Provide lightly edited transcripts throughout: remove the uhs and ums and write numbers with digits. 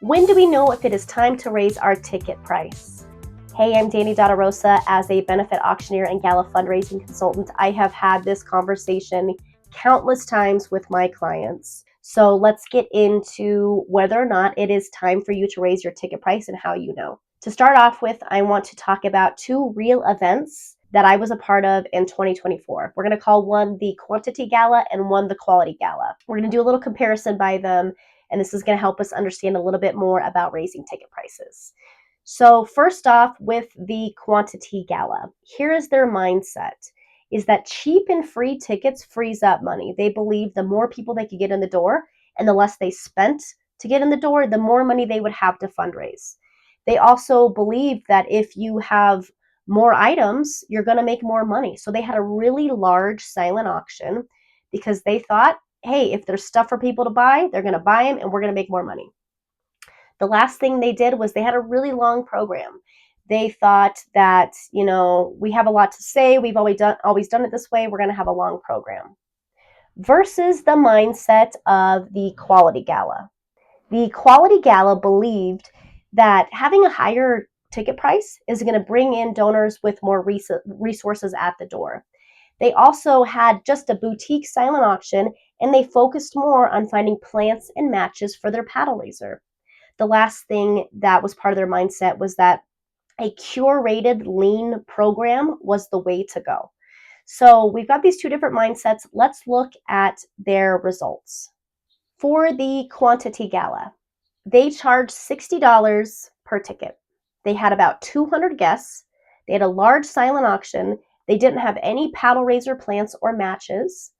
When do we know if it is time to raise our ticket price? Hey, I'm Danny Rosa. As a benefit auctioneer and gala fundraising consultant, I have had this conversation countless times with my clients. So let's get into whether or not it is time for you to raise your ticket price and how you know. To start off with, I want to talk about two real events that I was a part of in 2024. We're going to call one the quantity gala and one the quality gala. We're going to do a little comparison by them, and this is going to help us understand a little bit more about raising ticket prices. So first off, with the quantity gala, here is their mindset, is that cheap and free tickets frees up money. They believe the more people they could get in the door and the less they spent to get in the door, the more money they would have to fundraise. They also believe that if you have more items, you're going to make more money. So they had a really large silent auction because they thought, hey, if there's stuff for people to buy, they're going to buy them and we're going to make more money. The last thing they did was they had a really long program. They thought that, we have a lot to say. We've always done it this way. We're going to have a long program. Versus the mindset of the quality gala. The quality gala believed that having a higher ticket price is going to bring in donors with more resources at the door. They also had just a boutique silent auction, and they focused more on finding plants and matches for their paddle raiser. The last thing that was part of their mindset was that a curated lean program was the way to go. So we've got these two different mindsets. Let's look at their results. For the quantity gala, they charged $60 per ticket. They had about 200 guests. They had a large silent auction. They didn't have any paddle raiser plants or matches.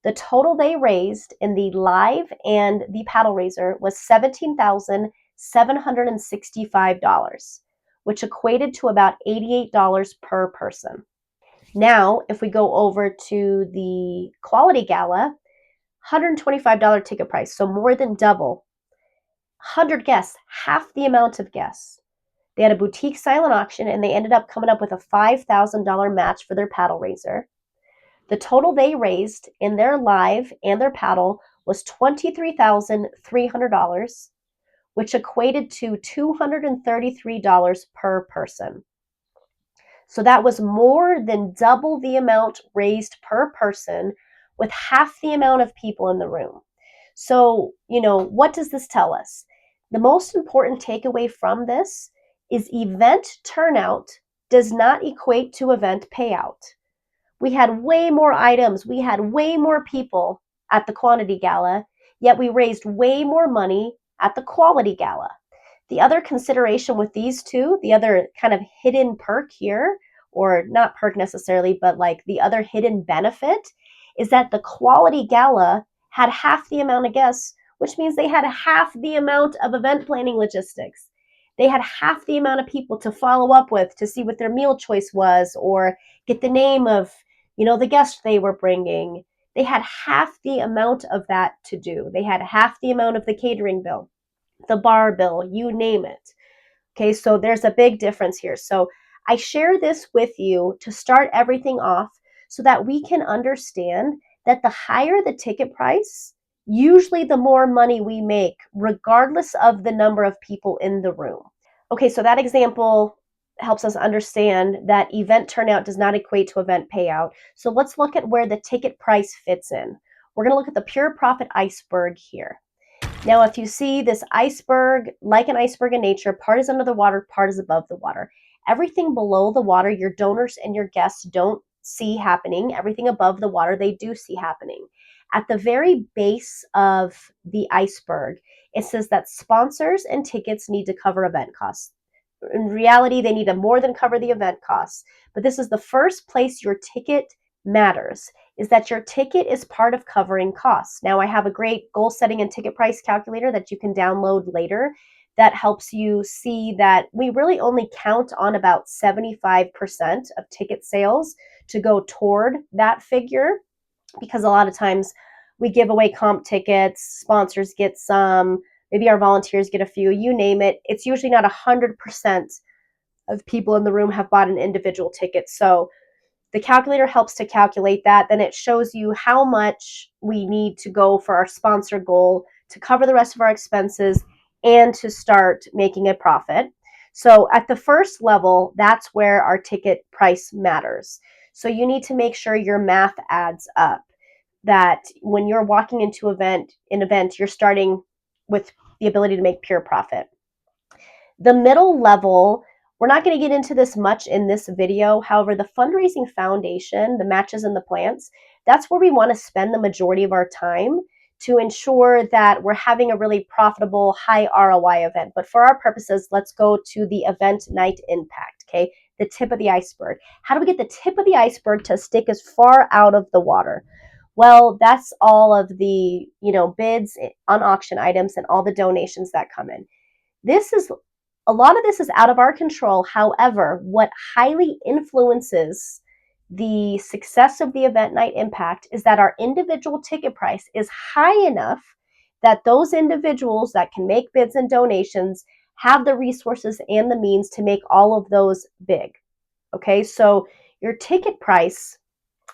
The total they raised in the live and the paddle raiser was $17,765, which equated to about $88 per person. Now, if we go over to the quality gala, $125 ticket price, so more than double. 100 guests, half the amount of guests. They had a boutique silent auction and they ended up coming up with a $5,000 match for their paddle raiser. The total they raised in their live and their paddle was $23,300, which equated to $233 per person. So that was more than double the amount raised per person with half the amount of people in the room. So, what does this tell us? The most important takeaway from this is event turnout does not equate to event payout. We had way more items. We had way more people at the quantity gala, yet we raised way more money at the quality gala. The other consideration with these two, the other kind of hidden perk here, or not perk necessarily, but like the other hidden benefit, is that the quality gala had half the amount of guests, which means they had half the amount of event planning logistics. They had half the amount of people to follow up with to see what their meal choice was or get the name of, the guest they were bringing. They had half the amount of that to do. They had half the amount of the catering bill, the bar bill, you name it. Okay, so there's a big difference here. So I share this with you to start everything off so that we can understand that the higher the ticket price, usually the more money we make, regardless of the number of people in the room. Okay, so that example helps us understand that event turnout does not equate to event payout. So let's look at where the ticket price fits in. We're going to look at the pure profit iceberg here. Now, if you see this iceberg, like an iceberg in nature, part is under the water, part is above the water. Everything below the water, your donors and your guests don't see happening. Everything above the water, they do see happening. At the very base of the iceberg, it says that sponsors and tickets need to cover event costs. In reality, they need to more than cover the event costs. But this is the first place your ticket matters, is that your ticket is part of covering costs. Now, I have a great goal setting and ticket price calculator that you can download later that helps you see that we really only count on about 75% of ticket sales to go toward that figure, because a lot of times we give away comp tickets, sponsors get some, maybe our volunteers get a few, you name it. It's usually not 100% of people in the room have bought an individual ticket. So the calculator helps to calculate that. Then it shows you how much we need to go for our sponsor goal to cover the rest of our expenses and to start making a profit. So at the first level, that's where our ticket price matters. So you need to make sure your math adds up, that when you're walking into an event, you're starting with the ability to make pure profit. The middle level, we're not going to get into this much in this video. However, the fundraising foundation, the matches and the plants, that's where we want to spend the majority of our time to ensure that we're having a really profitable, high ROI event. But for our purposes, let's go to the event night impact, okay? The tip of the iceberg. How do we get the tip of the iceberg to stick as far out of the water? Well, that's all of the, bids on auction items and all the donations that come in. A lot of this is out of our control. However, what highly influences the success of the event night impact is that our individual ticket price is high enough that those individuals that can make bids and donations have the resources and the means to make all of those big. Okay, so your ticket price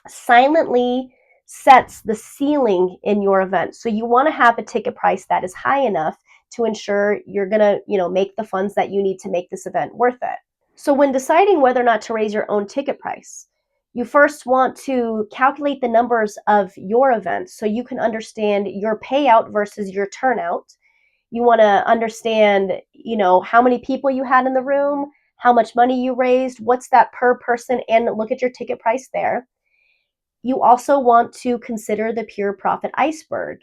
silently sets the ceiling in your event. So you want to have a ticket price that is high enough to ensure you're going to, make the funds that you need to make this event worth it. So when deciding whether or not to raise your own ticket price, you first want to calculate the numbers of your event so you can understand your payout versus your turnout. You want to understand, how many people you had in the room, how much money you raised, what's that per person, and look at your ticket price there. You also want to consider the pure profit iceberg.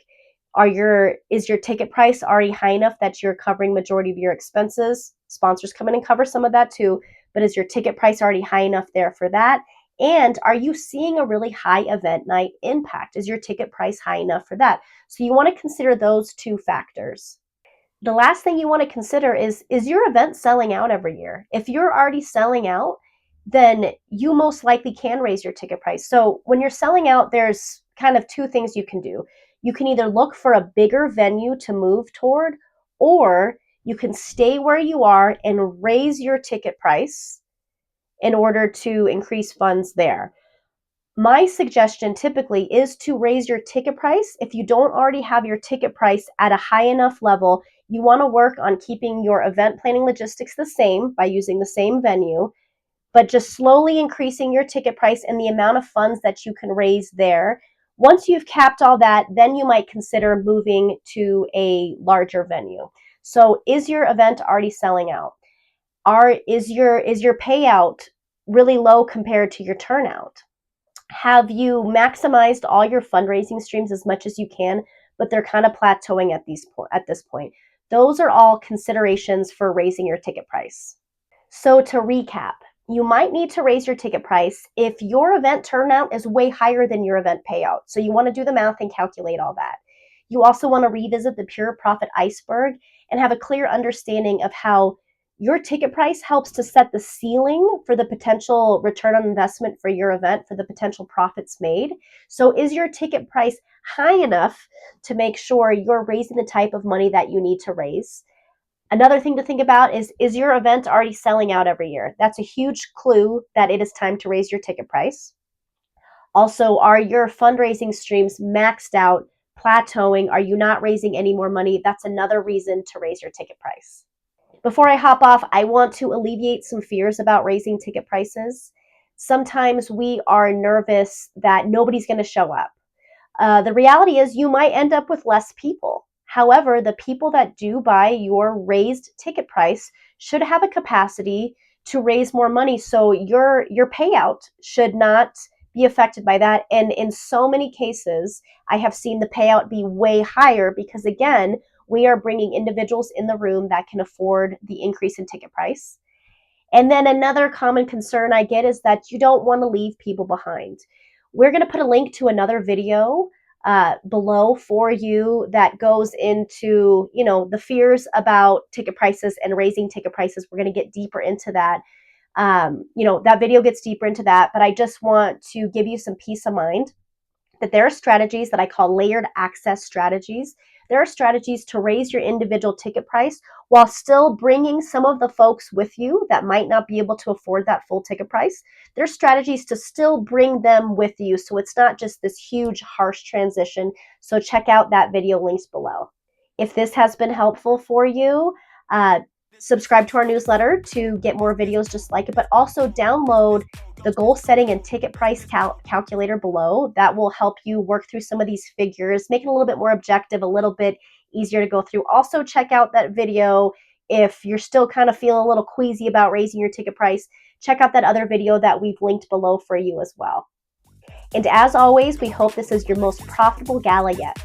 Is your ticket price already high enough that you're covering majority of your expenses? Sponsors come in and cover some of that too, but is your ticket price already high enough there for that? And are you seeing a really high event night impact? Is your ticket price high enough for that? So you want to consider those two factors. The last thing you want to consider is your event selling out every year? If you're already selling out, then you most likely can raise your ticket price. So when you're selling out, there's kind of two things you can do. You can either look for a bigger venue to move toward, or you can stay where you are and raise your ticket price in order to increase funds there. My suggestion typically is to raise your ticket price. If you don't already have your ticket price at a high enough level, you want to work on keeping your event planning logistics the same by using the same venue, but just slowly increasing your ticket price and the amount of funds that you can raise there. Once you've capped all that, then you might consider moving to a larger venue. So is your event already selling out? Is your payout really low compared to your turnout? Have you maximized all your fundraising streams as much as you can, but they're kind of plateauing at this point? Those are all considerations for raising your ticket price. So to recap, you might need to raise your ticket price if your event turnout is way higher than your event payout. So you want to do the math and calculate all that. You also want to revisit the pure profit iceberg and have a clear understanding of how your ticket price helps to set the ceiling for the potential return on investment for your event, for the potential profits made. So is your ticket price high enough to make sure you're raising the type of money that you need to raise? Another thing to think about is your event already selling out every year? That's a huge clue that it is time to raise your ticket price. Also, are your fundraising streams maxed out, plateauing? Are you not raising any more money? That's another reason to raise your ticket price. Before I hop off, I want to alleviate some fears about raising ticket prices. Sometimes we are nervous that nobody's going to show up. The reality is you might end up with less people. However, the people that do buy your raised ticket price should have a capacity to raise more money. So your payout should not be affected by that. And in so many cases, I have seen the payout be way higher because, again, we are bringing individuals in the room that can afford the increase in ticket price. And then another common concern I get is that you don't want to leave people behind. We're going to put a link to another video below for you that goes into, the fears about ticket prices and raising ticket prices. We're going to get deeper into that. That video gets deeper into that, but I just want to give you some peace of mind that there are strategies that I call layered access strategies. There are strategies to raise your individual ticket price while still bringing some of the folks with you that might not be able to afford that full ticket price. There's strategies to still bring them with you, so it's not just this huge, harsh transition. So check out that video links below. If this has been helpful for you, uh, subscribe to our newsletter to get more videos just like it, but also download the goal setting and ticket price calculator below. That will help you work through some of these figures, make it a little bit more objective, a little bit easier to go through. Also, check out that video if you're still kind of feeling a little queasy about raising your ticket price. Check out that other video that we've linked below for you as well. And as always, we hope this is your most profitable gala yet.